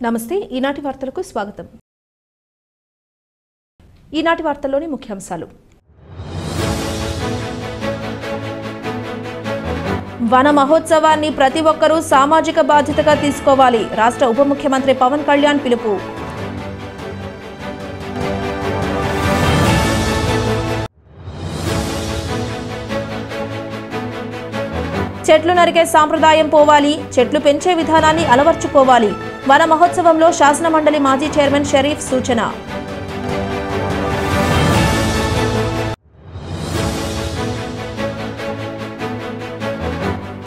నమస్తే ఈనాటి వార్తలకు స్వాగతం. ఈనాటి వార్తల్లోని ముఖ్యాంశాలు. వన మహోత్సవాన్ని ప్రతి ఒక్కరూ సామాజిక బాధ్యతగా తీసుకోవాలి. రాష్ట్ర ఉప ముఖ్యమంత్రి పవన్ కళ్యాణ్ పిలుపు. చెట్లు నరికే సాంప్రదాయం పోవాలి, చెట్లు పెంచే విధానాన్ని అలవర్చుకోవాలి. వన మహోత్సవంలో శాసనమండలి మాజీ చైర్మన్ షరీఫ్ సూచన.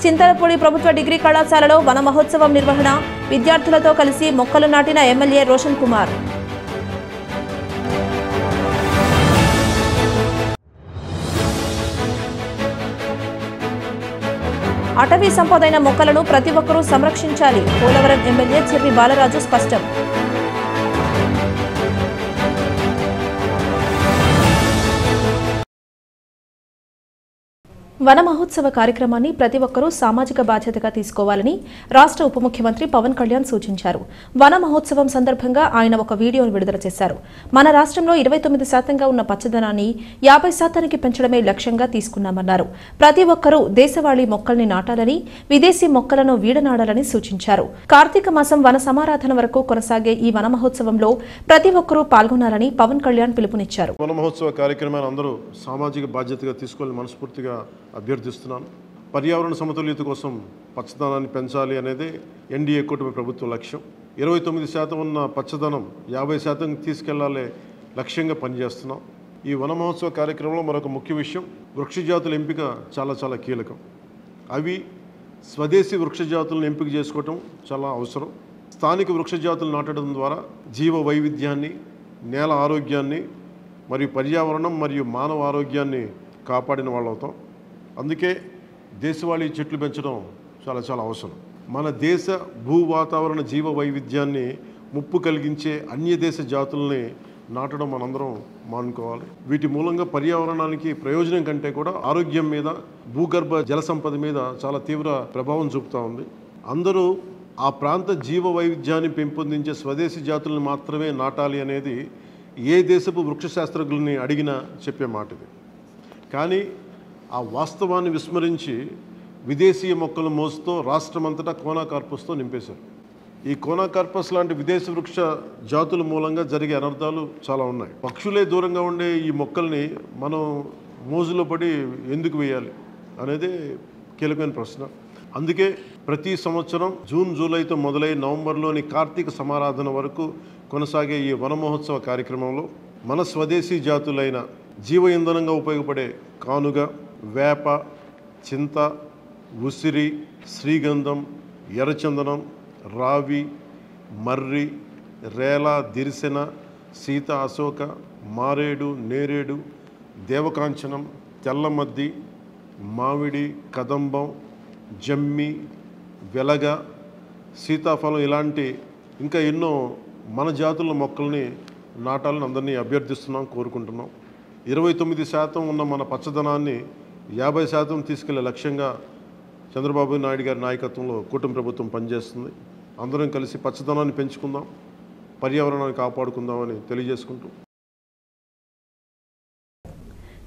చింతలపూడి ప్రభుత్వ డిగ్రీ కళాశాలలో వన మహోత్సవం నిర్వహణ. విద్యార్థులతో కలిసి మొక్కలు నాటిన ఎమ్మెల్యే రోషన్ కుమార్. అటవీ సంపదైన మొక్కలను ప్రతి ఒక్కరూ సంరక్షించాలి. పోలవరం ఎమ్మెల్యే చెర్రి బాలరాజు స్పష్టం. వన మహోత్సవ కార్యక్రమాన్ని ప్రతి ఒక్కరూ సామాజిక బాధ్యతగా తీసుకోవాలని రాష్ట్ర ఉప ముఖ్యమంత్రి పవన్ కళ్యాణ్ సూచించారు. వన మహోత్సవం సందర్భంగా ఆయన ఒక వీడియోను విడుదల చేశారు. మన రాష్ట్రంలో 29% ఉన్న పచ్చదనాన్ని 50% పెంచడమే లక్ష్యంగా తీసుకున్నామన్నారు. ప్రతి ఒక్కరూ దేశవాళీ మొక్కల్ని నాటాలని, విదేశీ మొక్కలను వీడనాడాలని సూచించారు. కార్తీక మాసం వన సమారాధన వరకు కొనసాగే ఈ వన మహోత్సవంలో ప్రతి ఒక్కరూ పాల్గొనాలని పవన్ కళ్యాణ్ పిలుపునిచ్చారు. వన మహోత్సవ కార్యక్రమాన్ని అందరూ సామాజిక బాధ్యతగా తీసుకోవాలని మనస్ఫూర్తిగా అభ్యర్థిస్తున్నాను. పర్యావరణ సమతుల్యత కోసం పచ్చదనాన్ని పెంచాలి అనేది ఎన్డీఏ కూటమి ప్రభుత్వ లక్ష్యం. 29% ఉన్న పచ్చదనం 50% తీసుకెళ్లాలే లక్ష్యంగా పనిచేస్తున్నాం. ఈ వన మహోత్సవ కార్యక్రమంలో మరొక ముఖ్య విషయం, వృక్షజాతుల ఎంపిక చాలా కీలకం. అవి స్వదేశీ వృక్షజాతులను ఎంపిక చేసుకోవటం చాలా అవసరం. స్థానిక వృక్షజాతులు నాటడం ద్వారా జీవ వైవిధ్యాన్ని, నేల ఆరోగ్యాన్ని మరియు పర్యావరణం మరియు మానవ ఆరోగ్యాన్ని కాపాడిన వాళ్ళు అవుతాం. అందుకే దేశవాళీ చెట్లు పెంచడం చాలా అవసరం. మన దేశ భూ వాతావరణ జీవ వైవిధ్యాన్ని ముప్పు కలిగించే అన్య దేశ జాతుల్ని నాటడం మనందరం మానుకోవాలి. వీటి మూలంగా పర్యావరణానికి ప్రయోజనం కంటే కూడా ఆరోగ్యం మీద, భూగర్భ జల సంపద మీద చాలా తీవ్ర ప్రభావం చూపుతూ ఉంది. అందరూ ఆ ప్రాంత జీవ వైవిధ్యాన్ని పెంపొందించే స్వదేశీ జాతులను మాత్రమే నాటాలి అనేది ఏ దేశపు వృక్ష శాస్త్రజ్ఞుల్ని అడిగినా చెప్పే మాట ఇది. కానీ ఆ వాస్తవాన్ని విస్మరించి విదేశీయ మొక్కల మోసుతో రాష్ట్రమంతటా కోనాకార్పస్తో నింపేశారు. ఈ కోనాకార్పస్ లాంటి విదేశీ వృక్ష జాతుల మూలంగా జరిగే అనర్థాలు చాలా ఉన్నాయి. పక్షులే దూరంగా ఉండే ఈ మొక్కల్ని మనం మోజులో పడి ఎందుకు వేయాలి అనేది కీలకమైన ప్రశ్న. అందుకే ప్రతి సంవత్సరం జూన్ జూలైతో మొదలై నవంబర్లోని కార్తీక సమారాధన వరకు కొనసాగే ఈ వన మహోత్సవ కార్యక్రమంలో మన స్వదేశీ జాతులైన జీవ ఇంధనంగా ఉపయోగపడే కానుగ, వేప, చింత, ఉసిరి, శ్రీగంధం, ఎర్రచందనం, రావి, మర్రి, రేల, దిరిసెన, సీత, అశోక, మారేడు, నేరేడు, దేవకాంచనం, తెల్లమద్ది, మామిడి, కదంబం, జమ్మి, వెలగ, సీతాఫలం ఇలాంటి ఇంకా ఎన్నో మన జాతుల మొక్కల్ని నాటాలని అందరినీ అభ్యర్థిస్తున్నాం, కోరుకుంటున్నాం. 29% ఉన్న మన పచ్చదనాన్ని 50% తీసుకెళ్లే లక్ష్యంగా చంద్రబాబు నాయుడు గారి నాయకత్వంలో కూటమి ప్రభుత్వం పనిచేస్తుంది. అందరం కలిసి పచ్చదనాన్ని పెంచుకుందాం, పర్యావరణాన్ని కాపాడుకుందామని తెలియజేసుకుంటూ,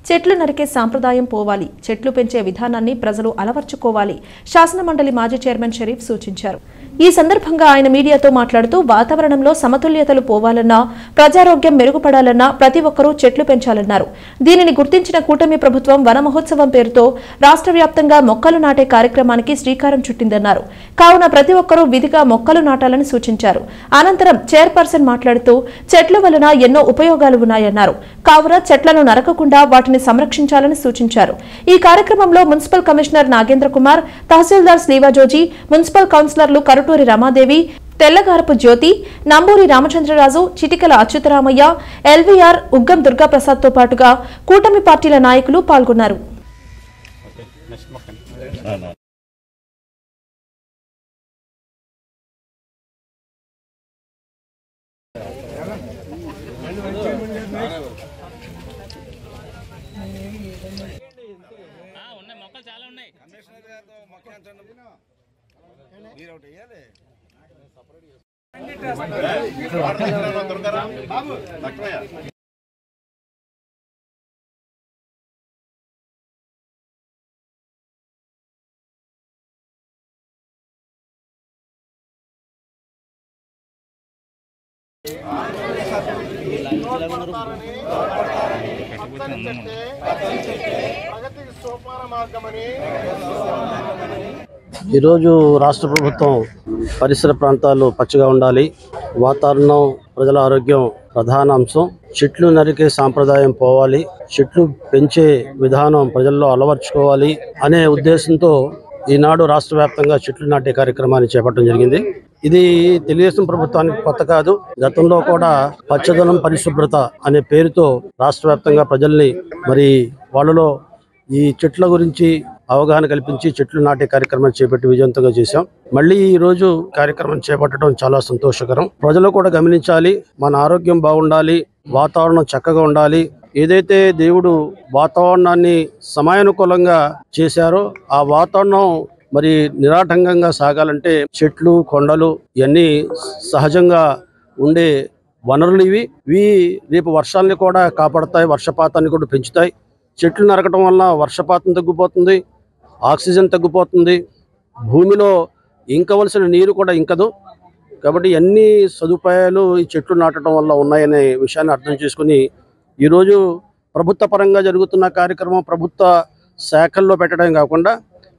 చెట్లు నరికే సాంప్రదాయం పోవాలి, చెట్లు పెంచే విధానాన్ని ప్రజలు అలవర్చుకోవాలి. శాసనమండలి మాజీ చైర్మన్ షరీఫ్ సూచించారు. ఈ సందర్భంగా ఆయన మీడియాతో మాట్లాడుతూ వాతావరణంలో సమతుల్యతలు పోవాలన్నా, ప్రజారోగ్యం మెరుగుపడాలన్నా ప్రతి ఒక్కరూ చెట్లు పెంచాలన్నారు. దీనిని గుర్తించిన కూటమి ప్రభుత్వం వన మహోత్సవం పేరుతో రాష్ట్ర వ్యాప్తంగా మొక్కలు నాటే కార్యక్రమానికి శ్రీకారం చుట్టిందన్నారు. కావున ప్రతి ఒక్కరూ విధిగా మొక్కలు నాటాలని సూచించారు. అనంతరం చైర్పర్సన్ మాట్లాడుతూ చెట్ల వలన ఎన్నో ఉపయోగాలు ఉన్నాయన్నారు. కావున చెట్లను నరకకుండా వాటిని సంరక్షించాలని సూచించారు. ఈ కార్యక్రమంలో మున్సిపల్ కమిషనర్ నాగేంద్ర కుమార్, తహసీల్దార్ శ్రీవాజోజీ, మున్సిపల్ కౌన్సిలర్లు కరుటూరి రమాదేవి, తెల్లగారపు జ్యోతి, నంబూరి రామచంద్రరాజు, చిటికల అచ్యుతరామయ్య, ఎల్వీఆర్, ఉగ్గం దుర్గాప్రసాద్ తో పాటుగా కూటమి పార్టీల నాయకులు పాల్గొన్నారు. కమిషనర్ గారితో మొక్క మీరు ఒకటి వేయాలి. ఈరోజు రాష్ట్ర ప్రభుత్వం పరిసర ప్రాంతాలు పచ్చగా ఉండాలి, వాతావరణం, ప్రజల ఆరోగ్యం ప్రధాన అంశం. చెట్లు నరికే సాంప్రదాయం పోవాలి, చెట్లు పెంచే విధానం ప్రజల్లో అలవర్చుకోవాలి అనే ఉద్దేశంతో ఈనాడు రాష్ట్ర వ్యాప్తంగా చెట్లు నాటే కార్యక్రమాన్ని చేపట్టడం జరిగింది. ఇది తెలుగుదేశం ప్రభుత్వానికి కొత్త కాదు. గతంలో కూడా పచ్చదనం పరిశుభ్రత అనే పేరుతో రాష్ట్ర వ్యాప్తంగా ప్రజల్ని వాళ్ళలో ఈ చెట్ల గురించి అవగాహన కల్పించి చెట్లు నాటే కార్యక్రమాన్ని చేపట్టి విజయవంతంగా చేశాం. మళ్ళీ ఈ రోజు కార్యక్రమం చేపట్టడం చాలా సంతోషకరం. ప్రజలు కూడా గమనించాలి, మన ఆరోగ్యం బాగుండాలి, వాతావరణం చక్కగా ఉండాలి. ఏదైతే దేవుడు వాతావరణాన్ని సమయానుకూలంగా చేశారో ఆ వాతావరణం నిరాటంకంగా సాగాలంటే చెట్లు, కొండలు ఇవన్నీ సహజంగా ఉండే వనరులు. ఇవి రేపు వర్షాలని కూడా కాపాడతాయి, వర్షపాతాన్ని కూడా పెంచుతాయి. చెట్లు నరకటం వల్ల వర్షపాతం తగ్గిపోతుంది, ఆక్సిజన్ తగ్గిపోతుంది, భూమిలో ఇంకవలసిన నీరు కూడా ఇంకదు. కాబట్టి అన్ని సదుపాయాలు ఈ చెట్లు నాటడం వల్ల ఉన్నాయనే విషయాన్ని అర్థం చేసుకుని ఈరోజు ప్రభుత్వ పరంగా జరుగుతున్న కార్యక్రమం ప్రభుత్వ శాఖల్లో పెట్టడం కాకుండా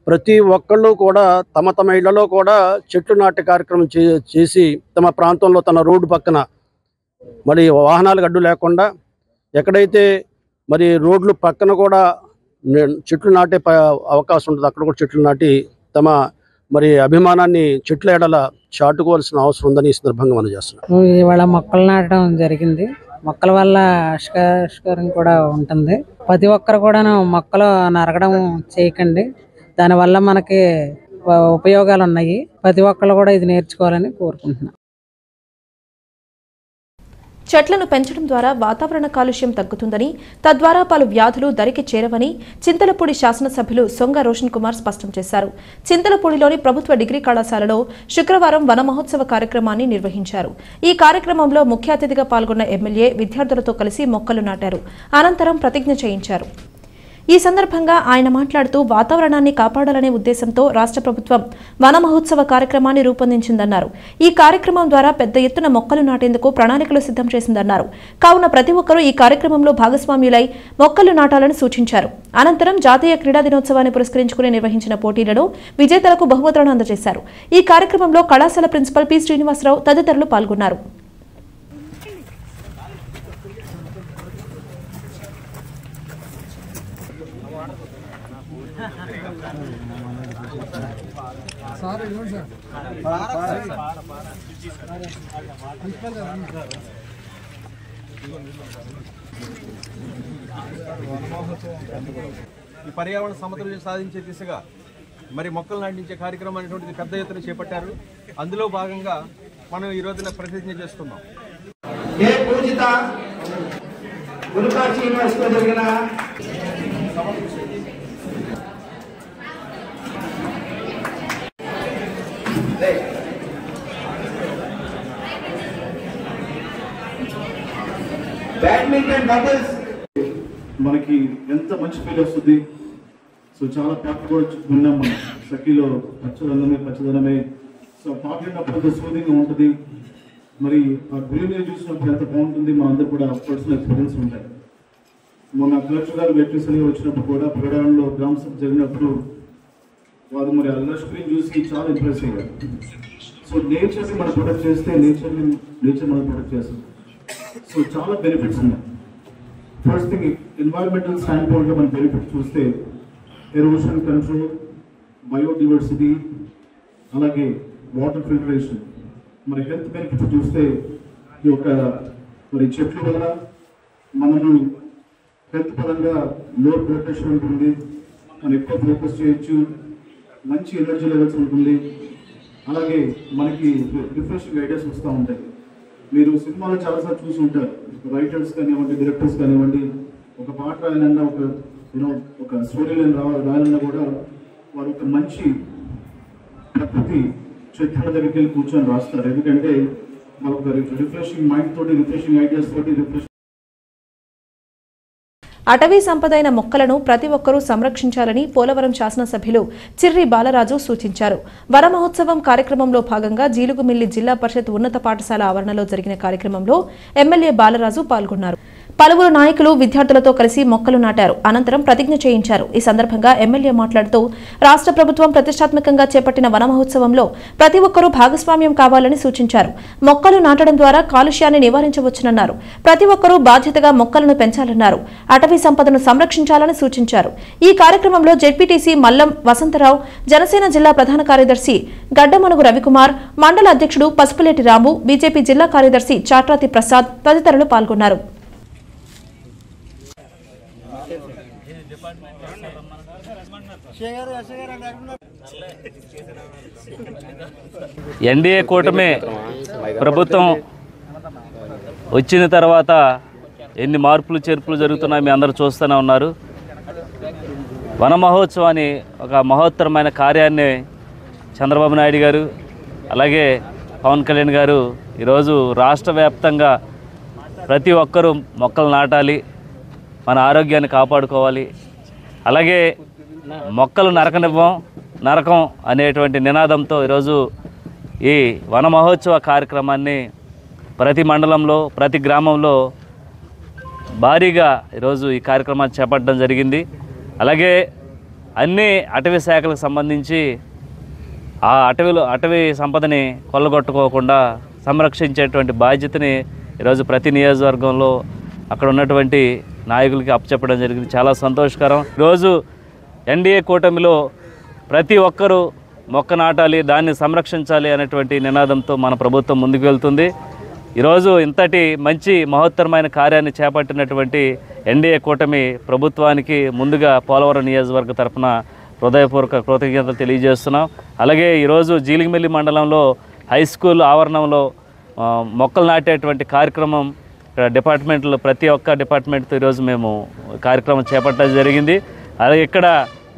ప్రతి ఒక్కళ్ళు కూడా తమ తమ ఇళ్లలో కూడా చెట్లు నాటే కార్యక్రమం చేసి తమ ప్రాంతంలో తన రోడ్డు పక్కన వాహనాలకు అడ్డు లేకుండా ఎక్కడైతే రోడ్లు పక్కన కూడా చెట్లు నాటే అవకాశం ఉంటుంది అక్కడ కూడా చెట్లు నాటి తమ అభిమానాన్ని చెట్ల ఎడల చాటుకోవాల్సిన అవసరం ఉందని ఈ సందర్భంగా మనం చేస్తున్నాం. ఇవాళ మొక్కలు నాటడం జరిగింది. మొక్కల వల్ల ఆవిష్కారం కూడా ఉంటుంది. ప్రతి ఒక్కరు కూడా మొక్కలు నరకడం చేయకండి, దానివల్ల మనకి ఉపయోగాలు ఉన్నాయి. ప్రతి ఒక్కరు కూడా ఇది నేర్చుకోవాలని కోరుకుంటున్నాను. చెట్లను పెంచడం ద్వారా వాతావరణ కాలుష్యం తగ్గుతుందని, తద్వారా పలు వ్యాధులు దరికి చేరవని చింతలపూడి శాసనసభ్యులు సొంగ రోషన్ కుమార్ స్పష్టం చేశారు. చింతలపూడిలోని ప్రభుత్వ డిగ్రీ కళాశాలలో శుక్రవారం వన మహోత్సవ కార్యక్రమాన్ని నిర్వహించారు. ఈ కార్యక్రమంలో ముఖ్య అతిథిగా పాల్గొన్న ఎమ్మెల్యే విద్యార్థులతో కలిసి మొక్కలు నాటారు. అనంతరం ప్రతిజ్ఞ చేయించారు. ఈ సందర్భంగా ఆయన మాట్లాడుతూ వాతావరణాన్ని కాపాడాలనే ఉద్దేశంతో రాష్ట్ర ప్రభుత్వం వన మహోత్సవ కార్యక్రమాన్ని రూపొందించిందన్నారు. ఈ కార్యక్రమం ద్వారా పెద్ద ఎత్తున మొక్కలు నాటేందుకు ప్రణాళికలు సిద్ధం చేసిందన్నారు. కావున ప్రతి ఒక్కరూ ఈ కార్యక్రమంలో భాగస్వామ్యులై మొక్కలు నాటాలని సూచించారు. అనంతరం జాతీయ క్రీడా దినోత్సవాన్ని పురస్కరించుకుని నిర్వహించిన పోటీలలో విజేతలకు బహుమతులను అందజేశారు. ఈ కార్యక్రమంలో కళాశాల ప్రిన్సిపల్ పి శ్రీనివాసరావు తదితరులు పాల్గొన్నారు. ఈ పర్యావరణ సమతుల్యం సాధించే దిశగా మొక్కలు నాటించే కార్యక్రమం అనేటువంటిది పెద్ద ఎత్తున చేపట్టారు. అందులో భాగంగా మనం ఈ రోజున ప్రతిజ్ఞ చేస్తున్నాం. బ్యాడ్మింటన్ డబుల్స్ మనకి ఎంత మంచి ఫీల్ వస్తుంది. సో చాలా పాటలు కూడా విన్నాం మనం, సఖీలో పచ్చదనమే. సో పాట విన్నప్పుడు సూదింగ్ ఉంటుంది. ఆ గ్రీనరీ చూసినప్పుడు ఎంత బాగుంటుంది. మా అందరూ కూడా పర్సనల్ ఎక్స్పీరియన్స్ ఉంటాయి. మొన్న కలెక్టర్ గారు వెంకటేశ్వరి గారు వచ్చినప్పుడు కూడా ప్రకటనలో గ్రామ సభ జరిగినప్పుడు వారు ఆ లష్ గ్రీన్ చూసి చాలా ఇంప్రెస్ అయ్యారు. సో నేచర్ని మనం ప్రొటెక్ట్ చేస్తే నేచర్ మనం ప్రొటెక్ట్ చేస్తాం. సో చాలా బెనిఫిట్స్ ఉన్నాయి. ఫస్ట్ థింగ్ ఎన్వైరన్మెంటల్ స్టాండ్ పాయింట్లో మన బెనిఫిట్స్ చూస్తే ఎరోషన్ కంట్రోల్, బయోడివర్సిటీ, అలాగే వాటర్ ఫిల్టరేషన్. హెల్త్ బెనిఫిట్స్ చూస్తే ఈ యొక్క చెట్ల వల్ల మనము హెల్త్ పరంగా లో బ్లడ్ ప్రెషర్ ఉంటుంది, మనం ఎక్కువ ఫోకస్ చేయొచ్చు, మంచి ఎనర్జీ లెవెల్స్ ఉంటుంది. అలాగే మనకి రిఫ్రెషింగ్ ఐడియాస్ వస్తూ ఉంటాయి. మీరు సినిమాలో చాలాసార్లు చూసి ఉంటారు, రైటర్స్ కానివ్వండి, డైరెక్టర్స్ కానివ్వండి, ఒక పాట రాయాలన్నా ఒక స్టోరీ లైన్ రాయాలన్నా కూడా వారు ఒక మంచి ప్రకృతి చెట్ల దగ్గరికి వెళ్ళి కూర్చొని రాస్తారు. ఎందుకంటే మనకు రిఫ్రెషింగ్ మైండ్ తోటి, రిఫ్రెషింగ్ ఐడియాస్ తోటి, రిఫ్రెషింగ్ అటవీ సంపదైన మొక్కలను ప్రతి ఒక్కరూ సంరక్షించాలని పోలవరం శాసనసభ్యులు చిర్రి బాలరాజు సూచించారు. వన మహోత్సవం కార్యక్రమంలో భాగంగా జీలుగుమిల్లి జిల్లా పరిషత్ ఉన్నత పాఠశాల ఆవరణలో జరిగిన కార్యక్రమంలో ఎమ్మెల్యే బాలరాజు పాల్గొన్నారు. పలువురు నాయకులు విద్యార్థులతో కలిసి మొక్కలు నాటారు. అనంతరం ప్రతిజ్ఞ చేయించారు. ఈ సందర్భంగా ఎమ్మెల్యే మాట్లాడుతూ రాష్ట్ర ప్రభుత్వం ప్రతిష్టాత్మకంగా చేపట్టిన వన మహోత్సవంలో ప్రతి ఒక్కరూ భాగస్వామ్యం కావాలని సూచించారు. మొక్కలు నాటడం ద్వారా కాలుష్యాన్ని నివారించవచ్చునన్నారు. ప్రతి ఒక్కరూ బాధ్యతగా మొక్కలను పెంచాలన్నారు. అటవీ సంపదను సంరక్షించాలని సూచించారు. ఈ కార్యక్రమంలో జెడ్పీటీసీ మల్లం వసంతరావు, జనసేన జిల్లా ప్రధాన కార్యదర్శి గడ్డమనుగు రవికుమార్, మండల అధ్యక్షుడు పసుపులేటి రాము, బీజేపీ జిల్లా కార్యదర్శి చాట్రాతి ప్రసాద్ తదితరులు పాల్గొన్నారు. ఎన్డీఏ కూటమి ప్రభుత్వం వచ్చిన తర్వాత ఎన్ని మార్పులు చేర్పులు జరుగుతున్నాయో మీ అందరూ చూస్తూనే ఉన్నారు. వన మహోత్సవాన్ని ఒక మహోత్తరమైన కార్యాన్ని చంద్రబాబు నాయుడు గారు అలాగే పవన్ కళ్యాణ్ గారు ఈరోజు రాష్ట్ర వ్యాప్తంగా ప్రతి ఒక్కరూ మొక్కలు నాటాలి, మన ఆరోగ్యాన్ని కాపాడుకోవాలి, అలాగే మొక్కలు నరకం అనేటువంటి నినాదంతో ఈరోజు ఈ వన మహోత్సవ కార్యక్రమాన్ని ప్రతి మండలంలో ప్రతి గ్రామంలో భారీగా ఈరోజు ఈ కార్యక్రమాన్ని చేపట్టడం జరిగింది. అలాగే అన్ని అటవీ శాఖలకు సంబంధించి ఆ అటవీ సంపదని కొల్లగొట్టుకోకుండా సంరక్షించేటువంటి బాధ్యతని ఈరోజు ప్రతి నియోజకవర్గంలో అక్కడ ఉన్నటువంటి నాయకులకి అప్పచెప్పడం జరిగింది. చాలా సంతోషకరం. ఈరోజు ఎన్డీఏ కూటమిలో ప్రతి ఒక్కరూ మొక్క నాటాలి, దాన్ని సంరక్షించాలి అనేటువంటి నినాదంతో మన ప్రభుత్వం ముందుకు వెళ్తుంది. ఈరోజు ఇంతటి మంచి మహోత్తరమైన కార్యాన్ని చేపట్టినటువంటి ఎన్డీఏ కూటమి ప్రభుత్వానికి ముందుగా పోలవరం నియోజకవర్గ తరఫున హృదయపూర్వక కృతజ్ఞతలు తెలియజేస్తున్నాం. అలాగే ఈరోజు జీలిగిమిల్లి మండలంలో హై స్కూల్ ఆవరణంలో మొక్కలు నాటేటువంటి కార్యక్రమం డిపార్ట్మెంట్లో ప్రతి ఒక్క డిపార్ట్మెంట్తో ఈరోజు మేము కార్యక్రమం చేపట్టడం జరిగింది. అలాగే ఇక్కడ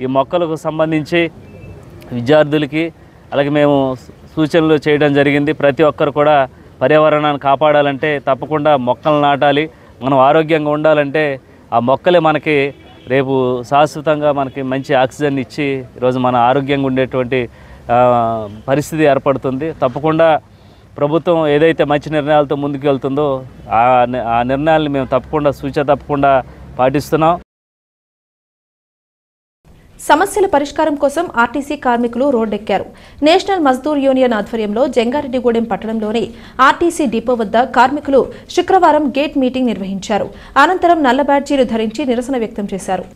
ఈ మొక్కలకు సంబంధించి విద్యార్థులకి అలాగే మేము సూచనలు చేయడం జరిగింది. ప్రతి ఒక్కరు కూడా పర్యావరణాన్ని కాపాడాలంటే తప్పకుండా మొక్కలు నాటాలి. మనం ఆరోగ్యంగా ఉండాలంటే ఆ మొక్కలే మనకి రేపు శాశ్వతంగా మనకి మంచి ఆక్సిజన్ ఇచ్చి ఈరోజు మన ఆరోగ్యంగా ఉండేటువంటి పరిస్థితి ఏర్పడుతుంది. తప్పకుండా ప్రభుత్వం ఏదైతే మంచి నిర్ణయాలతో ముందుకు వెళ్తుందో ఆ నిర్ణయాలను మేము తప్పకుండా పాటిస్తున్నాం. సమస్యల పరిష్కారం కోసం ఆర్టీసీ కార్మికులు రోడ్డెక్కారు. నేషనల్ మజ్దూర్ యూనియన్ ఆధ్వర్యంలో జంగారెడ్డిగూడెం పట్టణంలోని ఆర్టీసీ డిపో వద్ద కార్మికులు శుక్రవారం గేట్ మీటింగ్ నిర్వహించారు. అనంతరం నల్ల బ్యాడ్జీలు ధరించి నిరసన వ్యక్తం చేశారు.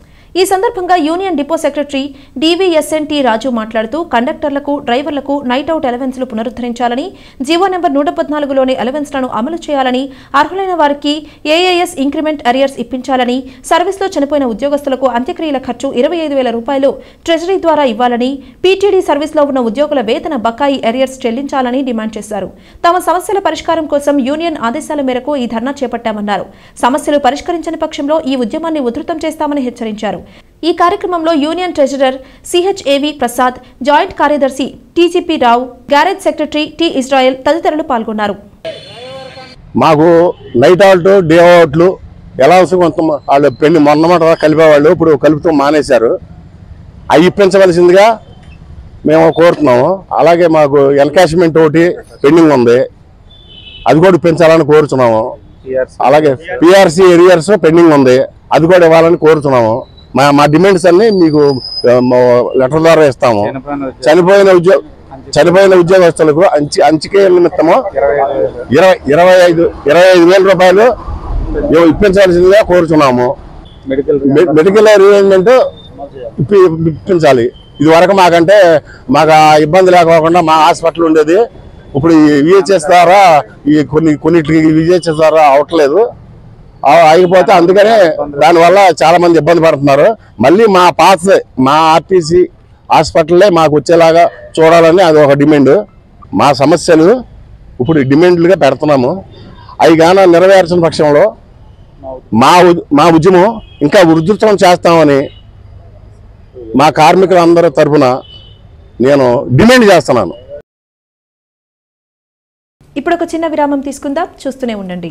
ఈ సందర్భంగా యూనియన్ డిపో సెక్రటరీ డివిఎస్ఎన్టీ రాజు మాట్లాడుతూ కండక్టర్లకు, డ్రైవర్లకు నైట్ అవుట్ అలవెన్స్లు పునరుద్ధరించాలని, జీవో నెంబర్ 114లోని అలవెన్స్లను అమలు చేయాలని, అర్హులైన వారికి ఏఏఎస్ ఇంక్రిమెంట్ అరియర్స్ ఇప్పించాలని, సర్వీస్లో చనిపోయిన ఉద్యోగస్తులకు అంత్యక్రియల ఖర్చు 25,000 రూపాయలు ట్రెజరీ ద్వారా ఇవ్వాలని, పీటీడీ సర్వీస్లో ఉన్న ఉద్యోగుల వేతన బకాయి అరియర్స్ చెల్లించాలని డిమాండ్ చేశారు. తమ సమస్యల పరిష్కారం కోసం యూనియన్ ఆదేశాల మేరకు ఈ ధర్నా చేపట్టామన్నారు. సమస్యలు పరిష్కరించని పక్షంలో ఈ ఉద్యమాన్ని ఉధృతం చేస్తామని హెచ్చరించారు. ఈ కార్యక్రమంలో యూనియన్ ట్రెజరర్ సిహెచ్ఏవి ప్రసాద్, జాయింట్ కార్యదర్శి టీజీపీ రావు, గ్యారేజ్ సెక్రటరీ టి ఇజ్రాయెల్ తదితరులు పాల్గొన్నారు. మాకు నైట్ అవుట్, డే అవుట్లు ఎలా కొంత వాళ్ళు పెళ్లి మొన్నమాట కలిపేవాళ్ళు, ఇప్పుడు కలుపుతూ మానేశారు. అవి ఇప్పించవలసిందిగా మేము కోరుతున్నాము. అలాగే మాకు ఎన్కాష్మెంట్ ఒకటి పెండింగ్ ఉంది, అది కూడా పెంచాలని కోరుతున్నాము. అలాగే పిఆర్సీ ఎరియర్స్ పెండింగ్ ఉంది, అది కూడా ఇవ్వాలని కోరుతున్నాము. మా డిమాండ్స్ అన్ని మీకు లెటర్ ద్వారా ఇస్తాము. చనిపోయిన ఉద్యోగస్తులకు అంచికేయ నిమిత్తము 25,000 రూపాయలు ఇప్పించాల్సిందిగా కోరుతున్నాము. మెడికల్ రీఎంజ్మెంట్ ఇప్పించాలి. ఇది వరకు మాకు ఇబ్బంది లేకోకుండా మా హాస్పిటల్ ఉండేది. ఇప్పుడు విహెచ్ఎస్ ద్వారా కొన్నిటికి విహెచ్ఎస్ ద్వారా అవట్లేదు, అయిపోతే అందుకనే దానివల్ల చాలా మంది ఇబ్బంది పడుతున్నారు. మళ్ళీ మా ఆర్టీసీ హాస్పిటల్లే మాకు వచ్చేలాగా చూడాలని అది ఒక డిమాండ్. మా సమస్యలు ఇప్పుడు డిమాండ్లుగా పెడుతున్నాము. అవి గాన నెరవేర్చిన పక్షంలో మా ఉద్యమం ఇంకా ఉధృతం చేస్తామని మా కార్మికులందరి తరఫున నేను డిమాండ్ చేస్తున్నాను. ఇప్పుడు ఒక చిన్న విరామం తీసుకుందాం, చూస్తూనే ఉండండి.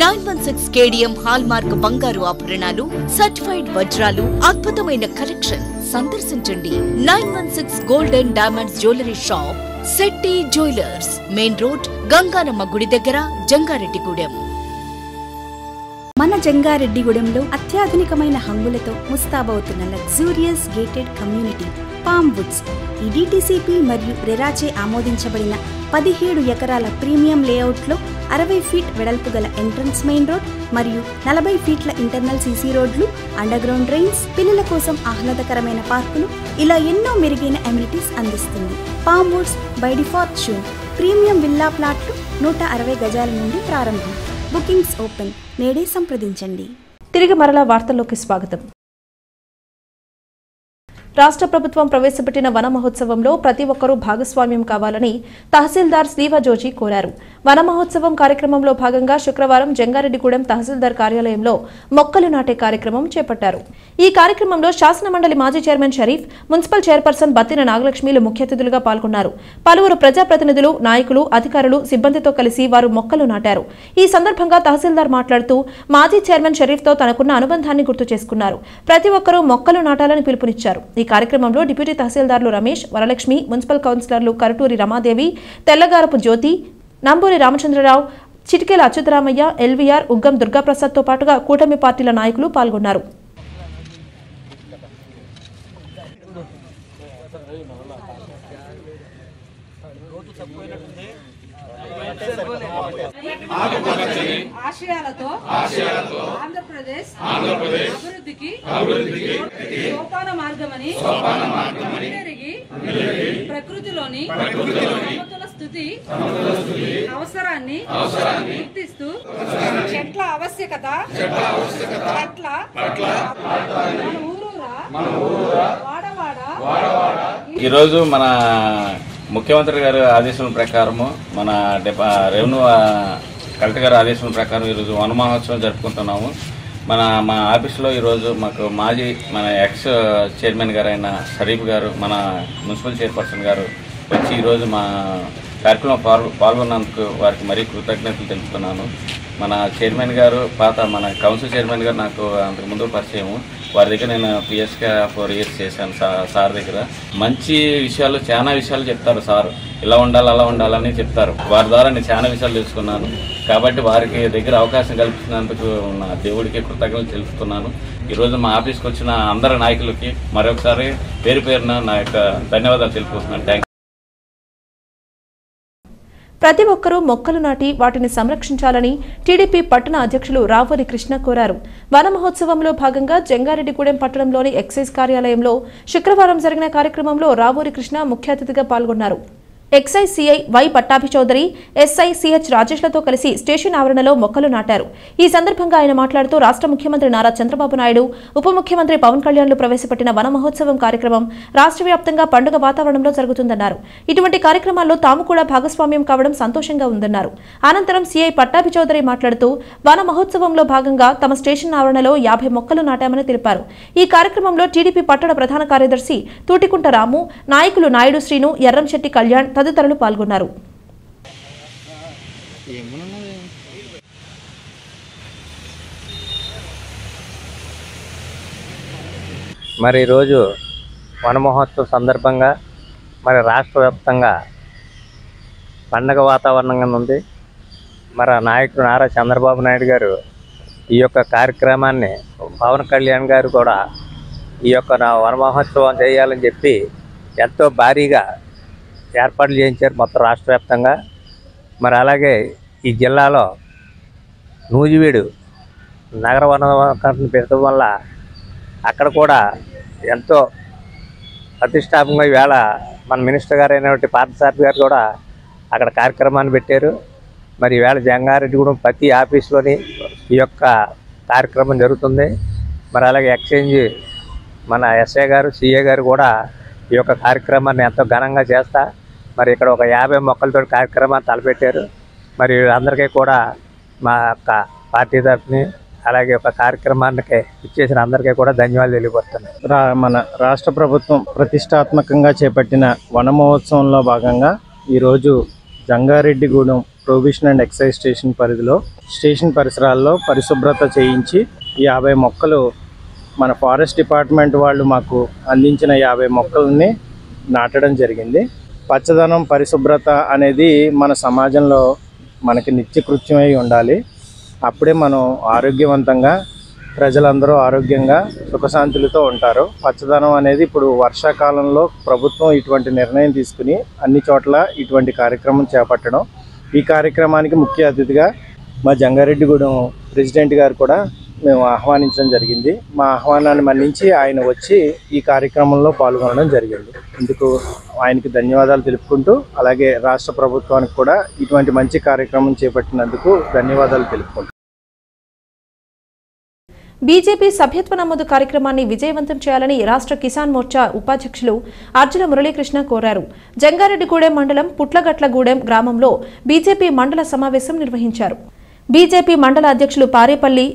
916 కేడిఎం హాల్ మార్క్ బంగారు ఆభరణాలు, సర్టిఫైడ్ వజ్రాలు, అద్భుతమైన కలెక్షన్. సందర్శించండి 916 golden diamonds jewellery shop, Shetty jewellers, main road, Ganganamma గుడి దగ్గర, జంగారెడ్డిగూడెం. మన జంగారెడ్డిగూడెంలో అత్యాధునికమైన హంగులతో ముస్తాబవుతున్న luxurious gated community Palm Woods. ఈ డిటిసిపి మరియు రెరాచే ఆమోదించబడిన 17 ఎకరాల ప్రీమియం లేఅవుట్లో 60 ఫీట్ వెడల్పు గల ఎంట్రన్స్ మెయిన్ రోడ్ మరియు 40 ఫీట్ల ఇంటర్నల్ సీసీ రోడ్లు, అండర్ గ్రౌండ్ డ్రైన్స్, పిల్లల కోసం ఆహ్లాదకరమైన పార్కులు, ఇలా ఎన్నో మెరుగైన అమ్యూనిటీస్ అందిస్తుంది. Palm Woods by DeFortune premium villa ప్లాట్లు 160 గజాల నుండి ప్రారంభం. Bookings open. నేడే సంప్రదించండి. తిరిగి మరలా వార్తల్లోకి స్వాగతం. రాష్ట్ర ప్రభుత్వం ప్రవేశపెట్టిన వన మహోత్సవంలో ప్రతి ఒక్కరూ భాగస్వామ్యం కావాలని తహసీల్దార్ శ్రీవజోజీ కోరారు. వన మహోత్సవం కార్యక్రమంలో భాగంగా శుక్రవారం జంగారెడ్డిగూడెం తహసీల్దార్ కార్యాలయంలో మొక్కలు నాటే కార్యక్రమం చేపట్టారు. ఈ కార్యక్రమంలో శాసనమండలి మాజీ chairman Sharif, municipal chairperson Battina నాగలక్ష్మిలు ముఖ్య అతిథులుగా పాల్గొన్నారు. పలువురు ప్రజాప్రతినిధులు, నాయకులు, అధికారులు, సిబ్బందితో కలిసి వారు మొక్కలు నాటారు. ఈ సందర్భంగా తహసీల్దార్ మాట్లాడుతూ మాజీ చైర్మన్ షరీఫ్తో తనకున్న అనుబంధాన్ని గుర్తు చేసుకున్నారు. ప్రతి ఒక్కరూ మొక్కలు నాటాలని పిలుపునిచ్చారు. ఈ కార్యక్రమంలో డిప్యూటీ తహసీల్దార్లు రమేష్, వరలక్ష్మి, మున్సిపల్ కౌన్సిలర్లు కరటూరి రమాదేవి, తెల్లగారపు జ్యోతి, నంబూరి రామచంద్రరావు, చిటికెల అచ్యుతరామయ్య, ఎల్వీఆర్, ఉగ్గం దుర్గాప్రసాద్తో పాటుగా కూటమి పార్టీల నాయకులు పాల్గొన్నారు. ఆశయాలతో ఆంధ్రప్రదేశ్ అభివృద్ధికి సోపాన మార్గమని ప్రకృతిలోని సమతుల స్థితి అవసరాన్ని గుర్తిస్తూ చెట్ల ఆవశ్యకత పట్ల మన ఊరూరా వాడవాడ ఈరోజు మన ముఖ్యమంత్రి గారి ఆదేశాల ప్రకారము, మన రెవెన్యూ కలెక్టర్ గారి ఆదేశాల ప్రకారం ఈరోజు వన మహోత్సవం జరుపుకుంటున్నాము. మా ఆఫీస్లో ఈరోజు మాకు మాజీ మన ఎక్స్ చైర్మన్ గారు అయిన షరీఫ్ గారు, మన మున్సిపల్ చైర్పర్సన్ గారు వచ్చి ఈరోజు మా కార్యక్రమం పాల్గొన్నందుకు వారికి మరీ కృతజ్ఞతలు తెలుపుతున్నాను. మన చైర్మన్ గారు మన కౌన్సిల్ చైర్మన్ గారు నాకు అంతకుముందు పరిచయము. వారి దగ్గర నేను పిఎస్గా 4 years చేశాను సార్ దగ్గర. మంచి విషయాలు, చాలా విషయాలు చెప్తారు సార్. ఇలా ఉండాలి, అలా ఉండాలని చెప్తారు. వారి ద్వారా నేను చాలా విషయాలు తెలుసుకున్నాను. కాబట్టి వారికి దగ్గర అవకాశం కల్పించినందుకు నా దేవుడికి కృతజ్ఞతలు తెలుపుతున్నాను. ఈరోజు మా ఆఫీస్కి వచ్చిన అందరి నాయకులకి మరొకసారి పేరు పేరున నా యొక్క ధన్యవాదాలు తెలుపుతున్నాను. Thank you. ప్రతి ఒక్కరూ మొక్కలు నాటి వాటిని సంరక్షించాలని టీడీపీ పట్టణ అధ్యక్షులు రావూరి కృష్ణ కోరారు. వన మహోత్సవంలో భాగంగా జంగారెడ్డిగూడెం పట్టణంలోని ఎక్సైజ్ కార్యాలయంలో శుక్రవారం జరిగిన కార్యక్రమంలో రావూరి కృష్ణ ముఖ్య అతిథిగా పాల్గొన్నారు. Excise CI Y Pattabhi Chowdary, SI CH రాజేష్లతో కలిసి స్టేషన్ ఆవరణలో మొక్కలు నాటారు. ఈ సందర్భంగా ఆయన మాట్లాడుతూ రాష్ట్ర ముఖ్యమంత్రి నారా చంద్రబాబు నాయుడు, ఉప ముఖ్యమంత్రి పవన్ కళ్యాణ్లు ప్రవేశపెట్టిన వన మహోత్సవం కార్యక్రమం రాష్ట్ర వ్యాప్తంగా పండుగ వాతావరణంలో జరుగుతుందన్నారు. ఇటువంటి కార్యక్రమాల్లో తాము కూడా భాగస్వామ్యం కావడం సంతోషంగా ఉందన్నారు. అనంతరం సిఐ పట్టాభి చౌదరి మాట్లాడుతూ వన మహోత్సవంలో భాగంగా తమ స్టేషన్ ఆవరణలో 50 మొక్కలు నాటామని తెలిపారు. ఈ కార్యక్రమంలో టీడీపీ పట్టణ ప్రధాన కార్యదర్శి తూటికుంట రాము, నాయకులు నాయుడు శ్రీను, ఎర్రంశెట్టి కళ్యాణ్ తదితరులు పాల్గొన్నారు. మరి ఈరోజు వన మహోత్సవం సందర్భంగా మరి రాష్ట్ర వ్యాప్తంగా పండగ వాతావరణంగా ఉంది. మరి నాయకుడు నారా చంద్రబాబు నాయుడు గారు ఈ యొక్క కార్యక్రమాన్ని, పవన్ కళ్యాణ్ గారు కూడా ఈ యొక్క వన మహోత్సవం చేయాలని చెప్పి ఎంతో భారీగా ఏర్పాట్లు చేయించారు మొత్తం రాష్ట్ర వ్యాప్తంగా. మరి అలాగే ఈ జిల్లాలో నూజివీడు నగర వనకరణ పెట్టడం వల్ల అక్కడ కూడా ఎంతో ప్రతిష్టాత్మకంగా ఈవేళ మన మినిస్టర్ గారు అయినటువంటి పార్థసారథి గారు కూడా అక్కడ కార్యక్రమాన్ని పెట్టారు. మరి ఈవేళ జంగారెడ్డిగూడెం ప్రతి ఆఫీస్లోని ఈ యొక్క కార్యక్రమం జరుగుతుంది. మరి అలాగే ఎక్స్చేంజ్ మన ఎస్ఐ గారు, సిఏ గారు కూడా ఈ యొక్క కార్యక్రమాన్ని ఎంతో ఘనంగా చేస్తా మరి ఇక్కడ ఒక 50 మొక్కలతో కార్యక్రమాన్ని తలపెట్టారు. మరి అందరికీ కూడా మా యొక్క పార్టీ తరఫుని అలాగే ఒక కార్యక్రమానికి ఇచ్చేసిన అందరికీ కూడా ధన్యవాదాలు తెలియపరుస్తున్నాను. మన రాష్ట్ర ప్రభుత్వం ప్రతిష్టాత్మకంగా చేపట్టిన వన మహోత్సవంలో భాగంగా ఈరోజు Jangareddygudem prohibition and excise station పరిధిలో స్టేషన్ పరిసరాల్లో పరిశుభ్రత చేయించి 50 మొక్కలు మన ఫారెస్ట్ డిపార్ట్మెంట్ వాళ్ళు మాకు అందించిన 50 మొక్కలని నాటడం జరిగింది. పచ్చదనం పరిశుభ్రత అనేది మన సమాజంలో మనకి నిత్యకృత్యమై ఉండాలి. అప్పుడే మనం ఆరోగ్యవంతంగా ప్రజలందరూ ఆరోగ్యంగా సుఖశాంతులతో ఉంటారు. పచ్చదనం అనేది ఇప్పుడు వర్షాకాలంలో ప్రభుత్వం ఇటువంటి నిర్ణయం తీసుకుని అన్ని చోట్ల ఇటువంటి కార్యక్రమం చేపట్టడం. ఈ కార్యక్రమానికి ముఖ్య అతిథిగా మా జంగారెడ్డిగూడెం ప్రెసిడెంట్ గారు కూడా మేము ఆహ్వానించడం జరిగింది. మా ఆహ్వానాన్ని మన్నించి ఆయన వచ్చి ఈ కార్యక్రమంలో పాల్గొనడం జరిగింది. ఇందుకు ఆయనకి ధన్యవాదాలు తెలుపుకుంటూ అలాగే రాష్ట్ర ప్రభుత్వానికి కూడా ఇటువంటి మంచి కార్యక్రమం చేపట్టినందుకు ధన్యవాదాలు తెలుపుకుంటాం. బీజేపీ సభ్యత్వ నమోదు కార్యక్రమాన్ని విజయవంతం చేయాలని రాష్ట్ర కిసాన్ మోర్చా ఉపాధ్యక్షులు అర్జున మురళీకృష్ణ కోరారు. జంగారెడ్డిగూడెం మండలం పుట్లగట్లగూడెం గ్రామంలో బీజేపీ మండల సమావేశం నిర్వహించారు. బీజేపీ మండల అధ్యక్షులు పారేపల్లి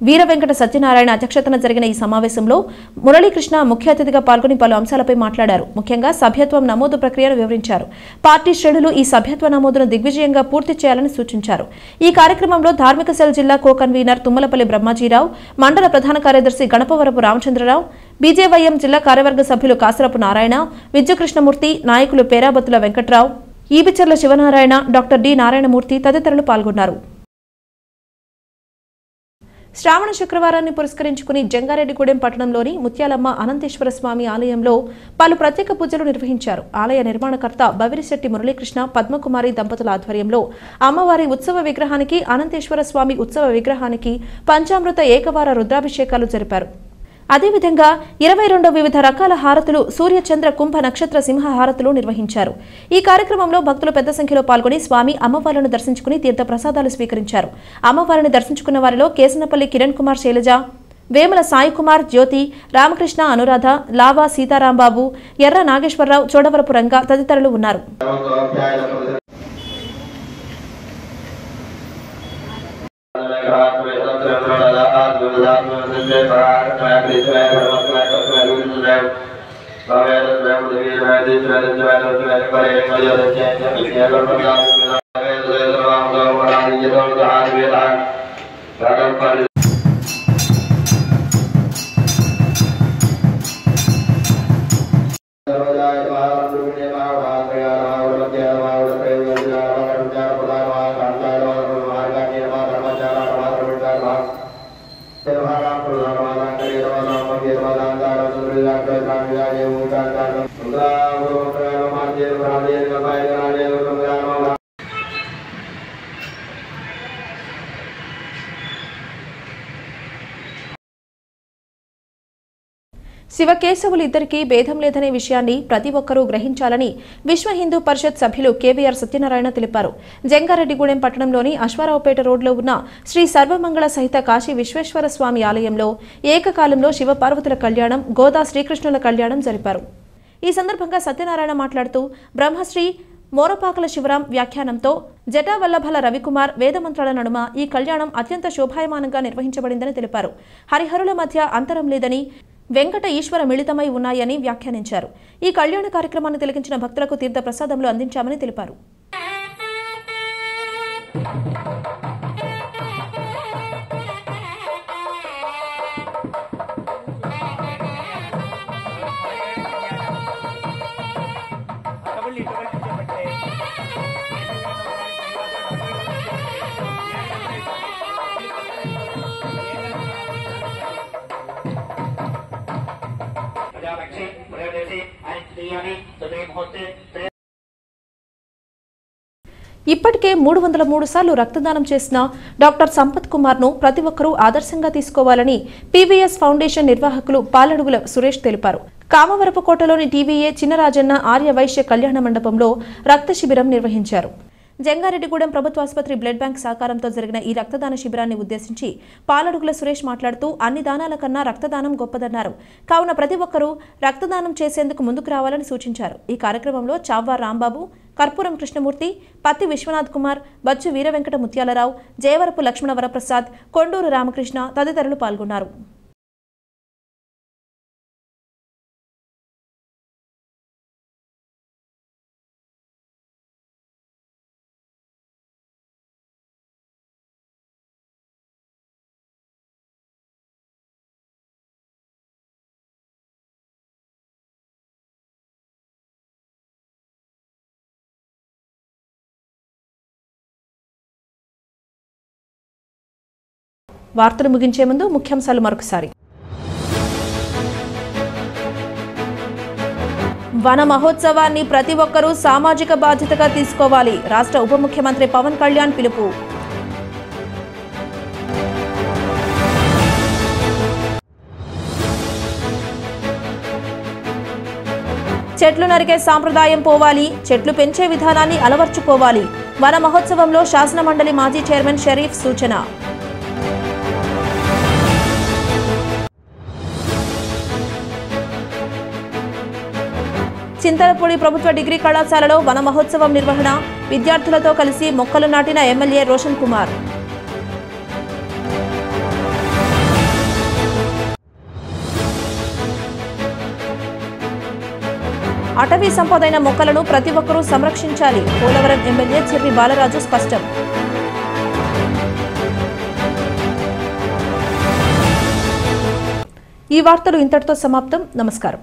వీర వెంకట సత్యనారాయణ అధ్యక్షతన జరిగిన ఈ సమావేశంలో మురళీకృష్ణ ముఖ్య అతిథిగా పాల్గొని పలు అంశాలపై మాట్లాడారు. ముఖ్యంగా సభ్యత్వం నమోదు ప్రక్రియను వివరించారు. పార్టీ శ్రేణులు ఈ సభ్యత్వ నమోదును దిగ్విజయంగా పూర్తి చేయాలని సూచించారు. ఈ కార్యక్రమంలో ధార్మిక సెల్ జిల్లా కో కన్వీనర్ తుమ్మలపల్లి బ్రహ్మాజీరావు, మండల ప్రధాన కార్యదర్శి గణపవరపు రామచంద్రరావు, బీజేవైఎం జిల్లా కార్యవర్గ సభ్యులు కాసరపు నారాయణ, విద్యుకృష్ణమూర్తి, నాయకులు పేరాబత్తుల వెంకట్రావు, ఈబిచర్ల శివనారాయణ, డాక్టర్ డి నారాయణమూర్తి తదితరులు పాల్గొన్నారు. శ్రావణ శుక్రవారాన్ని పురస్కరించుకుని జంగారెడ్డిగూడెం పట్టణంలోని ముత్యాలమ్మ అనంతేశ్వర స్వామి ఆలయంలో పలు ప్రత్యేక పూజలు నిర్వహించారు. ఆలయ నిర్మాణకర్త బవిరిశెట్టి మురళీకృష్ణ, పద్మకుమారి దంపతుల ఆధ్వర్యంలో అమ్మవారి ఉత్సవ విగ్రహానికి, అనంతేశ్వర స్వామి ఉత్సవ విగ్రహానికి పంచామృత ఏకవార రుద్రాభిషేకాలు జరిపారు. అదేవిధంగా 22 వివిధ రకాల హారతులు, సూర్యచంద్ర కుంభ నక్షత్ర సింహ హారతులు నిర్వహించారు. ఈ కార్యక్రమంలో భక్తులు పెద్ద సంఖ్యలో పాల్గొని స్వామి అమ్మవార్లను దర్శించుకుని తీర్థ ప్రసాదాలు స్వీకరించారు. అమ్మవారిని దర్శించుకున్న వారిలో కేసనపల్లి కిరణ్ కుమార్ శైలజ, వేముల సాయి కుమార్, జ్యోతి, రామకృష్ణ, అనురాధ, లావా సీతారాంబాబు, ఎర్ర నాగేశ్వరరావు, చోడవరపు రంగ తదితరులు ఉన్నారు. శివకేశవులు ఇద్దరికీ భేదం లేదనే విషయాన్ని ప్రతి ఒక్కరూ గ్రహించాలని విశ్వ హిందూ పరిషత్ సభ్యులు కేవీఆర్ సత్యనారాయణ తెలిపారు. జంగారెడ్డిగూడెం పట్టణంలోని అశ్వారావుపేట రోడ్లో ఉన్న శ్రీ సర్వమంగళ సహిత కాశీ విశ్వేశ్వర స్వామి ఆలయంలో ఏకకాలంలో శివపార్వతుల కళ్యాణం, గోదా శ్రీకృష్ణుల కళ్యాణం జరిపారు. ఈ సందర్భంగా సత్యనారాయణ మాట్లాడుతూ బ్రహ్మశ్రీ మోరపాకల శివరాం వ్యాఖ్యానంతో జటావల్లభల రవికుమార్ వేదమంత్రాల నడుమ ఈ కళ్యాణం అత్యంత శోభాయమానంగా నిర్వహించబడిందని తెలిపారు. హరిహరుల మధ్య అంతరం లేదని, వెంకట ఈశ్వర మిళితమై ఉన్నాయని వ్యాఖ్యానించారు. ఈ కళ్యాణ కార్యక్రమాన్ని తిలకించిన భక్తులకు తీర్థ ప్రసాదములు అందించామని తెలిపారు. ఇప్పటికే 303 సార్లు రక్తదానం చేసిన డాక్టర్ సంపత్ కుమార్ ను ప్రతి ఒక్కరూ ఆదర్శంగా తీసుకోవాలని పీవీఎస్ ఫౌండేషన్ నిర్వాహకులు పాలడుగుల సురేష్ తెలిపారు. కామవరపుకోటలోని టీవీఏ చిన్నరాజన్న ఆర్య వైశ్య కళ్యాణ మండపంలో రక్త శిబిరం నిర్వహించారు. జంగారెడ్డిగూడెం ప్రభుత్వ ఆసుపత్రి బ్లడ్ బ్యాంక్ సహకారంతో జరిగిన ఈ రక్తదాన శిబిరాన్ని ఉద్దేశించి పాలడుగుల సురేష్ మాట్లాడుతూ అన్ని దానాల కన్నా రక్తదానం గొప్పదన్నారు. కావున ప్రతి ఒక్కరూ రక్తదానం చేసేందుకు ముందుకు రావాలని సూచించారు. ఈ కార్యక్రమంలో చావ్వా రాంబాబు, కర్పూరం కృష్ణమూర్తి, పత్తి విశ్వనాథ్ కుమార్, బచ్చు వీరవెంకట ముత్యాలరావు, జయవరపు లక్ష్మణ వరప్రసాద్, కొండూరు రామకృష్ణ తదితరులు పాల్గొన్నారు. వార్తలు ముగించే ముందు ముఖ్యాంశాలు మరొకసారి. వన మహోత్సవాన్ని ప్రతి ఒక్కరూ సామాజిక బాధ్యతగా తీసుకోవాలి. రాష్ట్ర ఉప ముఖ్యమంత్రి పవన్ కళ్యాణ్ పిలుపు. చెట్లు నరికే సాంప్రదాయం పోవాలి, చెట్లు పెంచే విధానాన్ని అలవర్చుకోవాలి. వన మహోత్సవంలో శాసనమండలి మాజీ చైర్మన్ షరీఫ్ సూచన. చింతలపూడి ప్రభుత్వ డిగ్రీ కళాశాలలో వన మహోత్సవం నిర్వహణ. విద్యార్థులతో కలిసి మొక్కలు నాటిన ఎమ్మెల్యే రోషన్ కుమార్. అటవీ సంపదైన మొక్కలను ప్రతి ఒక్కరూ సంరక్షించాలి. పోలవరం ఎమ్మెల్యే చెర్రి బాలరాజు స్పష్టం. ఈ వార్తలు ఇంతటితో సమాప్తం. నమస్కారం.